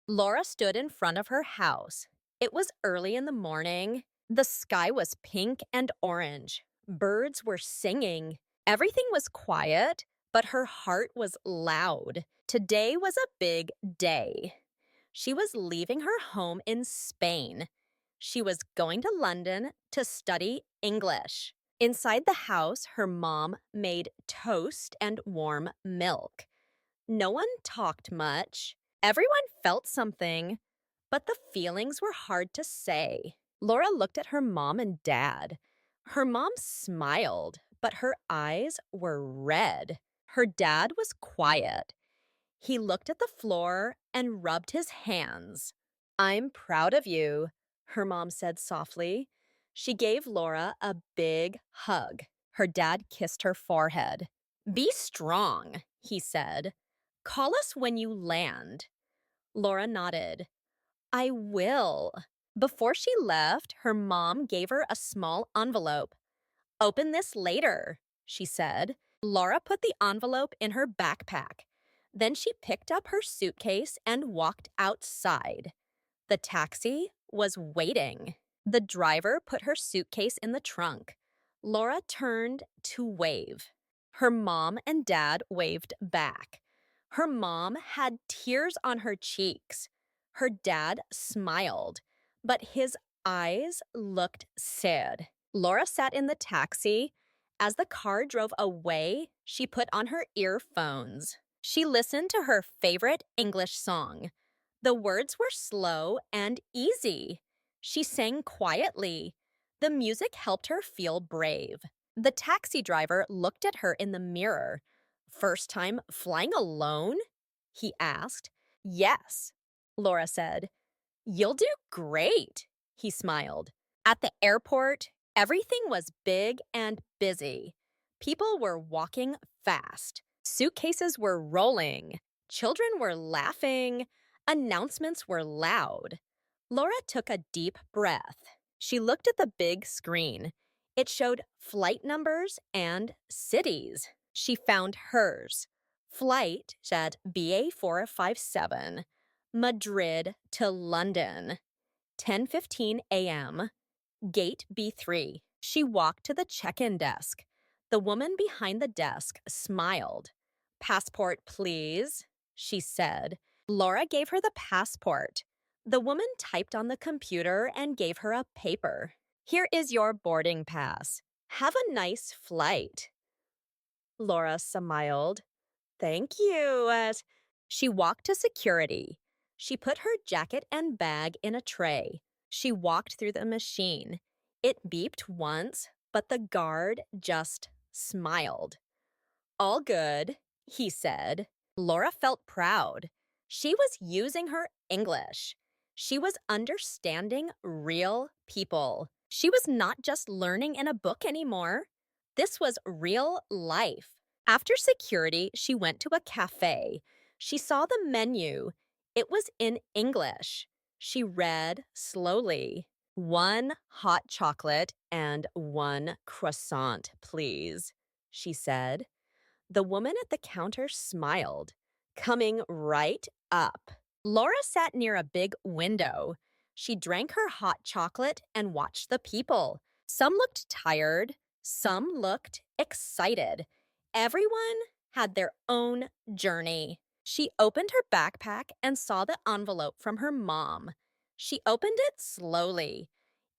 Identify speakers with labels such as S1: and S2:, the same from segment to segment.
S1: Laura stood in front of her house. It was early in the morning. The sky was pink and orange. Birds were singing. Everything was quiet, but her heart was loud. Today was a big day. She was leaving her home in Spain. She was going to London to study English. Inside the house, her mom made toast and warm milk. No one talked much. Everyone felt something, but the feelings were hard to say. Laura looked at her mom and dad. Her mom smiled, but her eyes were red. Her dad was quiet. He looked at the floor and rubbed his hands. "I'm proud of you," her mom said softly. She gave Laura a big hug. Her dad kissed her forehead. "Be strong," he said. "Call us when you land." Laura nodded. "I will." Before she left, her mom gave her a small envelope. "Open this later," she said. Laura put the envelope in her backpack. Then she picked up her suitcase and walked outside. The taxi was waiting. The driver put her suitcase in the trunk. Laura turned to wave. Her mom and dad waved back. Her mom had tears on her cheeks. Her dad smiled, but his eyes looked sad. Laura sat in the taxi. As the car drove away, she put on her earphones. She listened to her favorite English song. The words were slow and easy. She sang quietly. The music helped her feel brave. The taxi driver looked at her in the mirror. "First time flying alone?" he asked. "Yes," Laura said. "You'll do great," he smiled. At the airport, everything was big and busy. People were walking fast. Suitcases were rolling. Children were laughing. Announcements were loud. Laura took a deep breath. She looked at the big screen. It showed flight numbers and cities. She found hers. Flight said BA457, Madrid to London, 10:15 a.m., gate B3. She walked to the check-in desk. The woman behind the desk smiled. "Passport, please," she said. Laura gave her the passport. The woman typed on the computer and gave her a paper. "Here is your boarding pass. Have a nice flight." Laura smiled. "Thank you." She walked to security. She put her jacket and bag in a tray. She walked through the machine. It beeped once, but the guard just smiled. "All good," he said. Laura felt proud. She was using her English. She was understanding real people. She was not just learning in a book anymore. This was real life. After security, she went to a cafe. She saw the menu. It was in English. She read slowly. "1 hot chocolate and 1 croissant, please," she said. The woman at the counter smiled. "Coming right up." Laura sat near a big window. She drank her hot chocolate and watched the people. Some looked tired. Some looked excited. Everyone had their own journey. She opened her backpack and saw the envelope from her mom. She opened it slowly.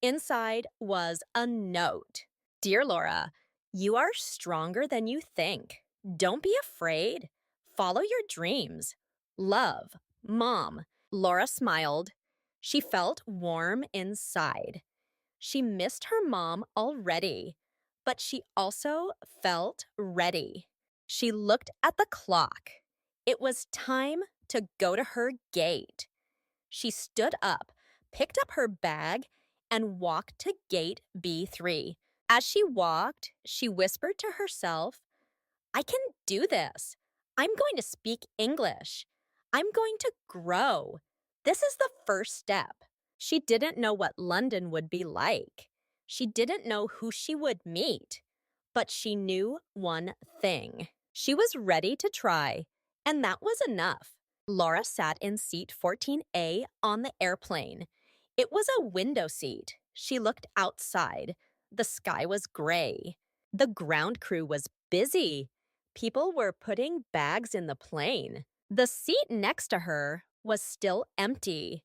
S1: Inside was a note. "Dear Laura, you are stronger than you think. Don't be afraid. Follow your dreams. Love, Mom." Laura smiled. She felt warm inside. She missed her mom already, but she also felt ready. She looked at the clock. It was time to go to her gate. She stood up, picked up her bag, and walked to gate B3. As she walked, she whispered to herself, "I can do this. I'm going to speak English. I'm going to grow. This is the first step." She didn't know what London would be like. She didn't know who she would meet. But she knew one thing. She was ready to try, and that was enough. Laura sat in seat 14A on the airplane. It was a window seat. She looked outside. The sky was gray. The ground crew was busy. People were putting bags in the plane. The seat next to her was still empty.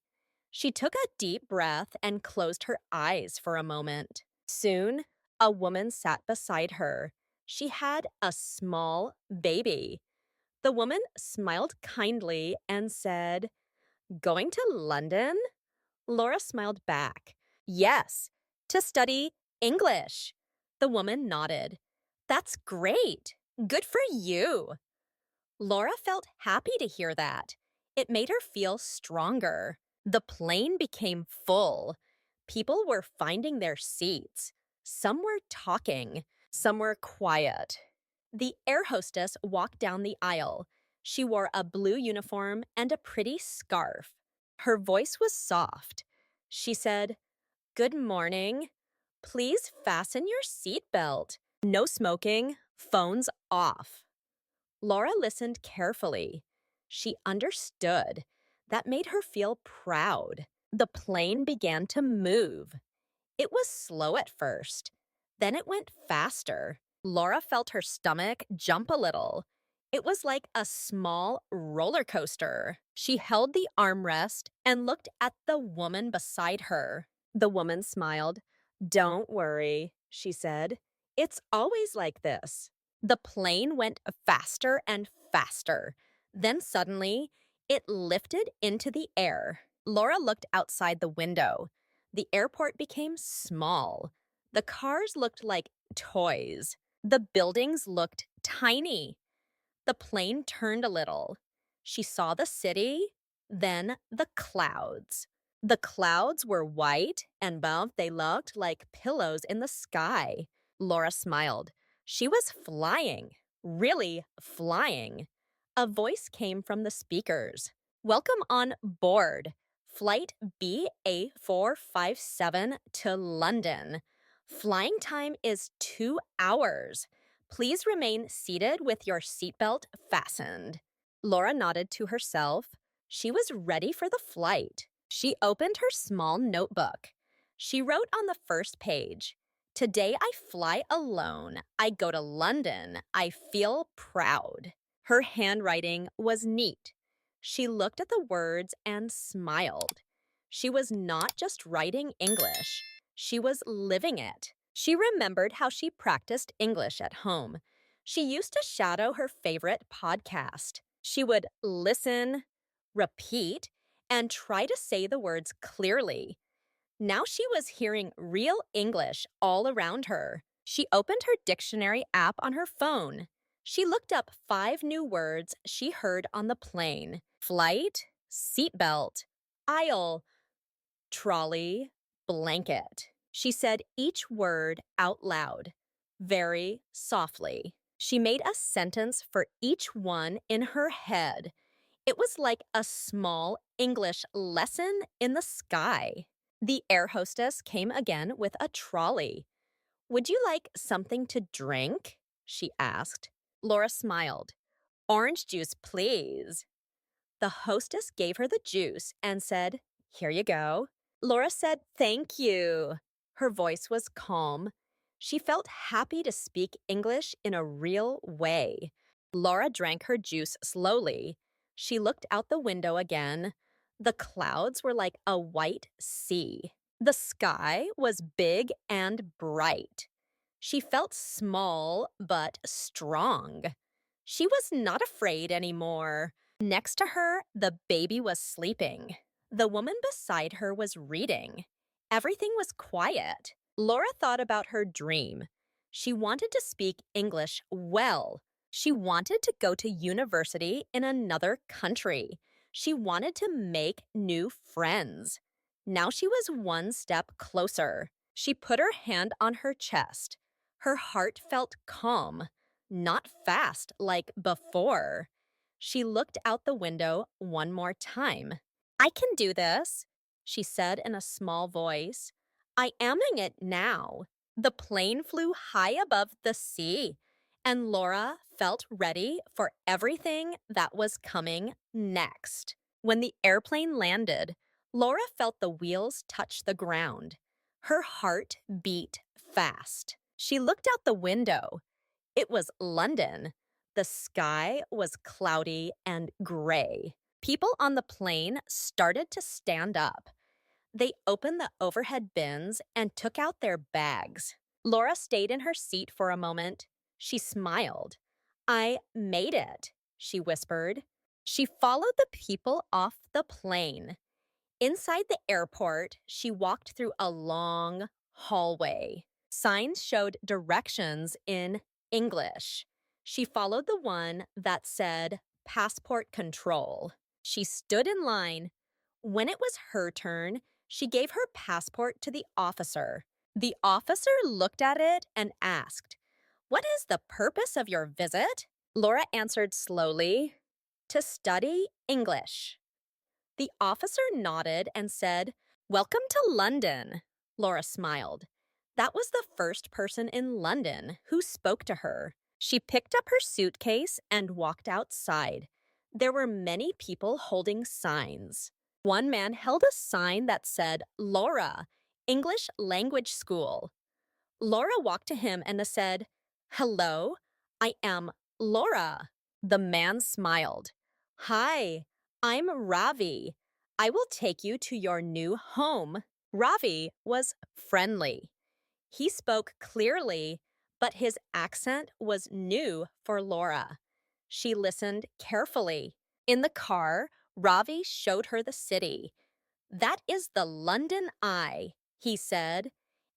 S1: She took a deep breath and closed her eyes for a moment. Soon, a woman sat beside her. She had a small baby. The woman smiled kindly and said, "Going to London?" Laura smiled back. "Yes, to study English." The woman nodded. "That's great. Good for you." Laura felt happy to hear that. It made her feel stronger. The plane became full. People were finding their seats. Some were talking, some were quiet. The air hostess walked down the aisle. She wore a blue uniform and a pretty scarf. Her voice was soft. She said, "Good morning. Please fasten your seatbelt. No smoking, phones off." Laura listened carefully. She understood. That made her feel proud. The plane began to move. It was slow at first. Then it went faster. Laura felt her stomach jump a little. It was like a small roller coaster. She held the armrest and looked at the woman beside her. The woman smiled. "Don't worry," she said. "It's always like this." The plane went faster and faster. Then suddenly, it lifted into the air. Laura looked outside the window. The airport became small. The cars looked like toys. The buildings looked tiny. The plane turned a little. She saw the city, then the clouds. The clouds were white, and above they looked like pillows in the sky. Laura smiled. She was flying, really flying. A voice came from the speakers. "Welcome on board. Flight BA457 to London. Flying time is 2 hours. Please remain seated with your seatbelt fastened." Laura nodded to herself. She was ready for the flight. She opened her small notebook. She wrote on the first page, "Today I fly alone. I go to London. I feel proud." Her handwriting was neat. She looked at the words and smiled. She was not just writing English. She was living it. She remembered how she practiced English at home. She used to shadow her favorite podcast. She would listen, repeat, and try to say the words clearly. Now she was hearing real English all around her. She opened her dictionary app on her phone. She looked up 5 new words she heard on the plane: flight, seatbelt, aisle, trolley, blanket. She said each word out loud, very softly. She made a sentence for each one in her head. It was like a small English lesson in the sky. The air hostess came again with a trolley. "Would you like something to drink?" she asked. Laura smiled. "Orange juice, please." The hostess gave her the juice and said, "Here you go." Laura said, "Thank you." Her voice was calm. She felt happy to speak English in a real way. Laura drank her juice slowly. She looked out the window again. The clouds were like a white sea. The sky was big and bright. She felt small but strong. She was not afraid anymore. Next to her, the baby was sleeping. The woman beside her was reading. Everything was quiet. Laura thought about her dream. She wanted to speak English well. She wanted to go to university in another country. She wanted to make new friends. Now she was one step closer. She put her hand on her chest. Her heart felt calm, not fast like before. She looked out the window one more time. "I can do this," she said in a small voice. "I am in it now." The plane flew high above the sea, and Laura felt ready for everything that was coming next. When the airplane landed, Laura felt the wheels touch the ground. Her heart beat fast. She looked out the window. It was London. The sky was cloudy and gray. People on the plane started to stand up. They opened the overhead bins and took out their bags. Laura stayed in her seat for a moment. She smiled. "I made it," she whispered. She followed the people off the plane. Inside the airport, she walked through a long hallway. Signs showed directions in English. She followed the one that said passport control. She stood in line. When it was her turn, she gave her passport to the officer. The officer looked at it and asked, "What is the purpose of your visit?" Laura answered slowly, "To study English." The officer nodded and said, "Welcome to London." Laura smiled. That was the first person in London who spoke to her. She picked up her suitcase and walked outside. There were many people holding signs. One man held a sign that said, "Laura, English Language School." Laura walked to him and said, "Hello, I am Laura." The man smiled. "Hi, I'm Ravi. I will take you to your new home." Ravi was friendly. He spoke clearly, but his accent was new for Laura. She listened carefully. In the car, Ravi showed her the city. "That is the London Eye," he said.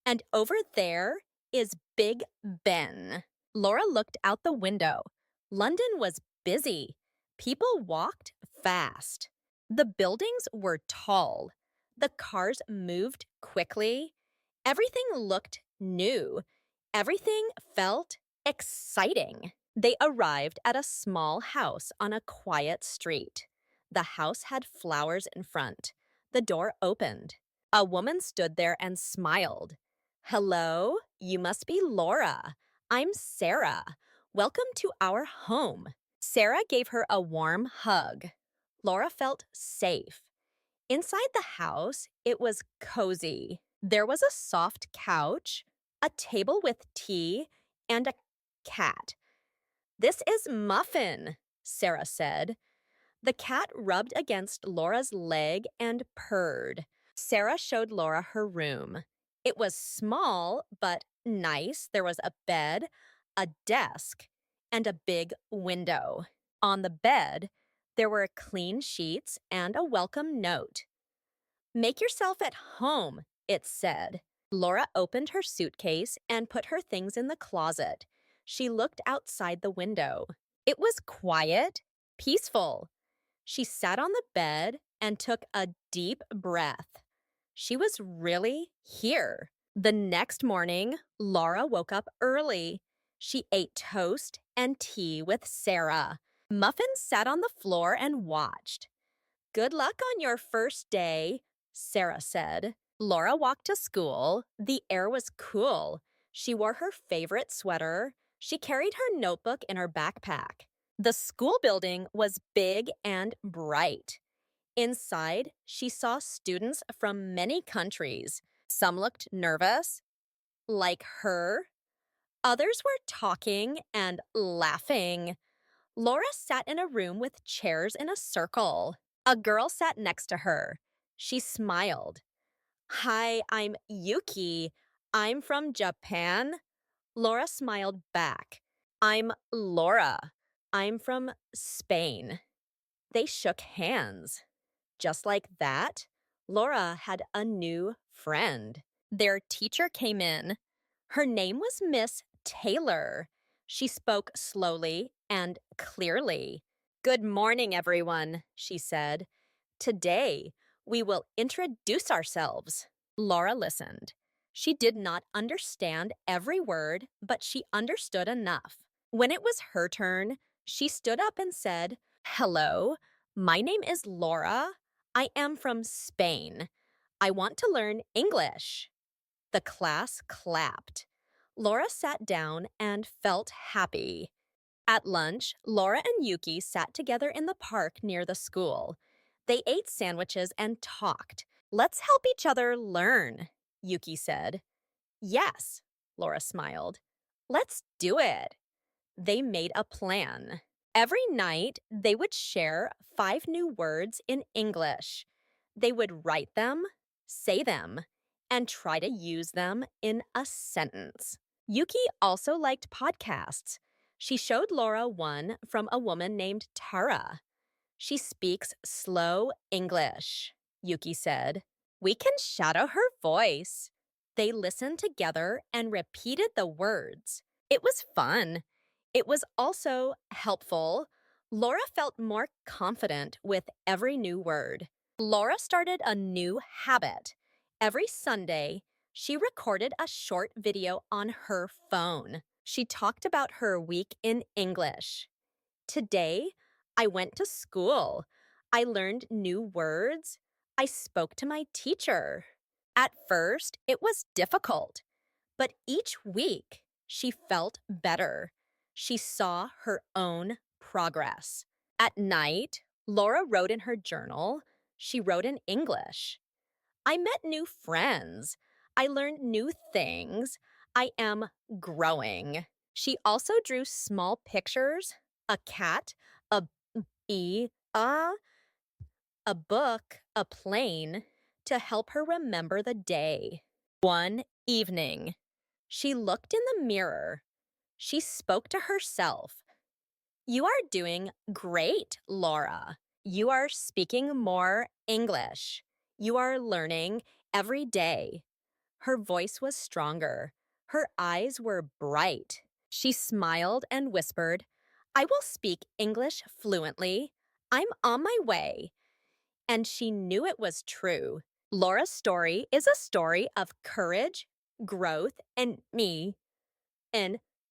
S1: "And over there is Big Ben." Laura looked out the window. London was busy. People walked fast. The buildings were tall. The cars moved quickly. Everything looked new. Everything felt exciting. They arrived at a small house on a quiet street. The house had flowers in front. The door opened. A woman stood there and smiled. "Hello, you must be Laura. I'm Sarah. Welcome to our home." Sarah gave her a warm hug. Laura felt safe. Inside the house, it was cozy. There was a soft couch, a table with tea, and a cat. "This is Muffin," Sarah said. The cat rubbed against Laura's leg and purred. Sarah showed Laura her room. It was small but nice. There was a bed, a desk, and a big window. On the bed, there were clean sheets and a welcome note. "Make yourself at home," it said. Laura opened her suitcase and put her things in the closet. She looked outside the window. It was quiet, peaceful. She sat on the bed and took a deep breath. She was really here. The next morning, Laura woke up early. She ate toast and tea with Sarah. Muffin sat on the floor and watched. "Good luck on your first day," Sarah said. Laura walked to school. The air was cool. She wore her favorite sweater. She carried her notebook in her backpack. The school building was big and bright. Inside, she saw students from many countries. Some looked nervous, like her. Others were talking and laughing. Laura sat in a room with chairs in a circle. A girl sat next to her. She smiled. "Hi, I'm Yuki. I'm from Japan." Laura smiled back. "I'm Laura. I'm from Spain." They shook hands. Just like that, Laura had a new friend. Their teacher came in. Her name was Miss Taylor. She spoke slowly and clearly. "Good morning, everyone," she said. "Today, we will introduce ourselves." Laura listened. She did not understand every word, but she understood enough. When it was her turn, she stood up and said, "Hello, my name is Laura. I am from Spain. I want to learn English." The class clapped. Laura sat down and felt happy. At lunch, Laura and Yuki sat together in the park near the school. They ate sandwiches and talked. Let's help each other learn, Yuki said. Yes, Laura smiled. Let's do it. They made a plan. Every night, they would share 5 new words in English. They would write them, say them, and try to use them in a sentence. Yuki also liked podcasts. She showed Laura one from a woman named Tara. She speaks slow English, Yuki said. We can shadow her voice. They listened together and repeated the words. It was fun. It was also helpful. Laura felt more confident with every new word. Laura started a new habit. Every Sunday, she recorded a short video on her phone. She talked about her week in English. Today, I went to school. I learned new words. I spoke to my teacher. At first, it was difficult, but each week she felt better. She saw her own progress. At night, Laura wrote in her journal. She wrote in English. I met new friends. I learned new things. I am growing. She also drew small pictures, a cat, a bee, a book, a plane, to help her remember the day. One evening, she looked in the mirror. She spoke to herself. You are doing great, Laura. You are speaking more English. You are learning every day. Her voice was stronger. Her eyes were bright. She smiled and whispered, I will speak English fluently. I'm on my way. And she knew it was true. Laura's story is a story of courage, growth, and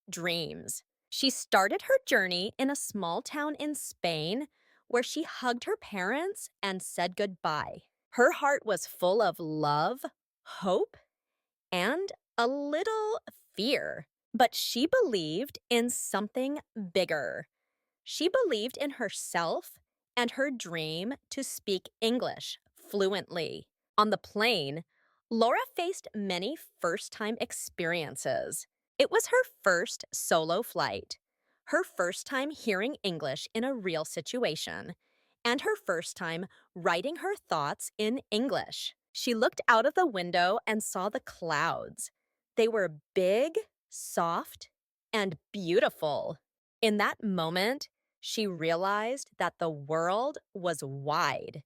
S1: dreams. She started her journey in a small town in Spain where she hugged her parents and said goodbye. Her heart was full of love, hope, and a little fear. But she believed in something bigger. She believed in herself and her dream to speak English fluently. On the plane, Laura faced many first-time experiences. It was her first solo flight, her first time hearing English in a real situation, and her first time writing her thoughts in English. She looked out of the window and saw the clouds. They were big, soft, and beautiful. In that moment, she realized that the world was wide,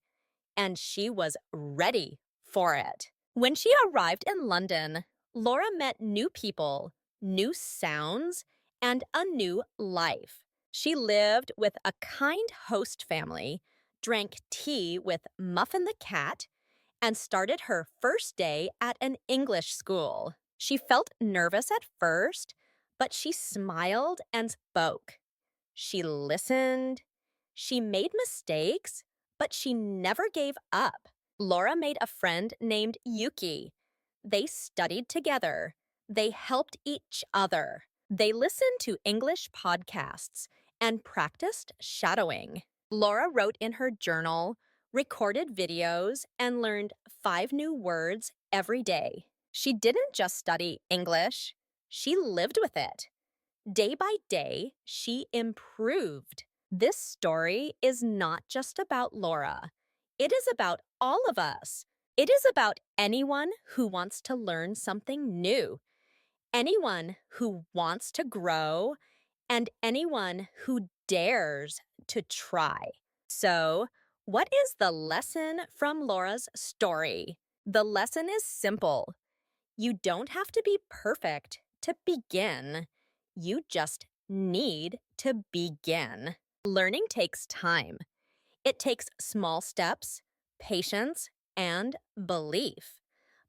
S1: and she was ready for it. When she arrived in London, Laura met new people, new sounds, and a new life. She lived with a kind host family, drank tea with Muffin the cat, and started her first day at an English school. She felt nervous at first, but she smiled and spoke. She listened. She made mistakes, but she never gave up. Laura made a friend named Yuki. They studied together. They helped each other. They listened to English podcasts and practiced shadowing. Laura wrote in her journal, recorded videos, and learned 5 new words every day. She didn't just study English, she lived with it. Day by day, she improved. This story is not just about Laura. It is about all of us. It is about anyone who wants to learn something new, anyone who wants to grow, and anyone who dares to try. So, what is the lesson from Laura's story? The lesson is simple. You don't have to be perfect to begin. You just need to begin. Learning takes time. It takes small steps, patience, and belief.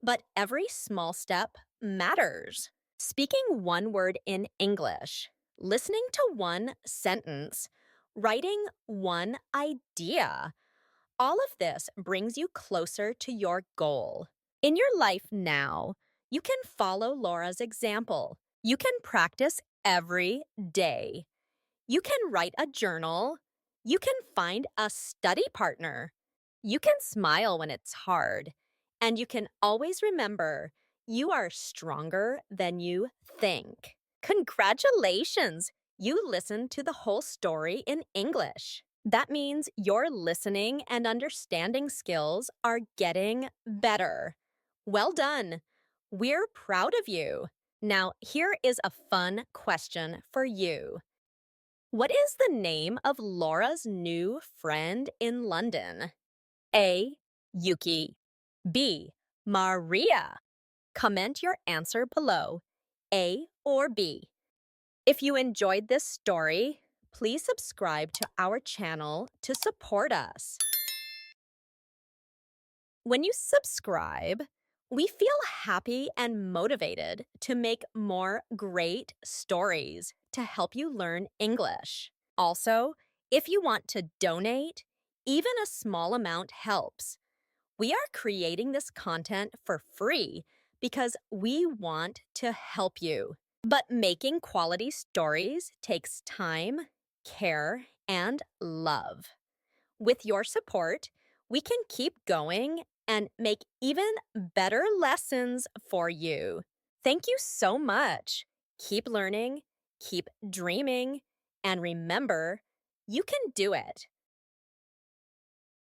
S1: But every small step matters. Speaking one word in English, listening to one sentence, writing one idea. All of this brings you closer to your goal. In your life now, you can follow Laura's example. You can practice every day. You can write a journal. You can find a study partner. You can smile when it's hard. And you can always remember you are stronger than you think. Congratulations! You listened to the whole story in English. That means your listening and understanding skills are getting better. Well done! We're proud of you. Now, here is a fun question for you. What is the name of Laura's new friend in London? A. Yuki. B. Maria. Comment your answer below, A or B. If you enjoyed this story, please subscribe to our channel to support us. When you subscribe, we feel happy and motivated to make more great stories to help you learn English. Also, if you want to donate, even a small amount helps. We are creating this content for free because we want to help you. But making quality stories takes time, care, and love. With your support, we can keep going and make even better lessons for you. Thank you so much. Keep learning, keep dreaming, and remember, you can do it.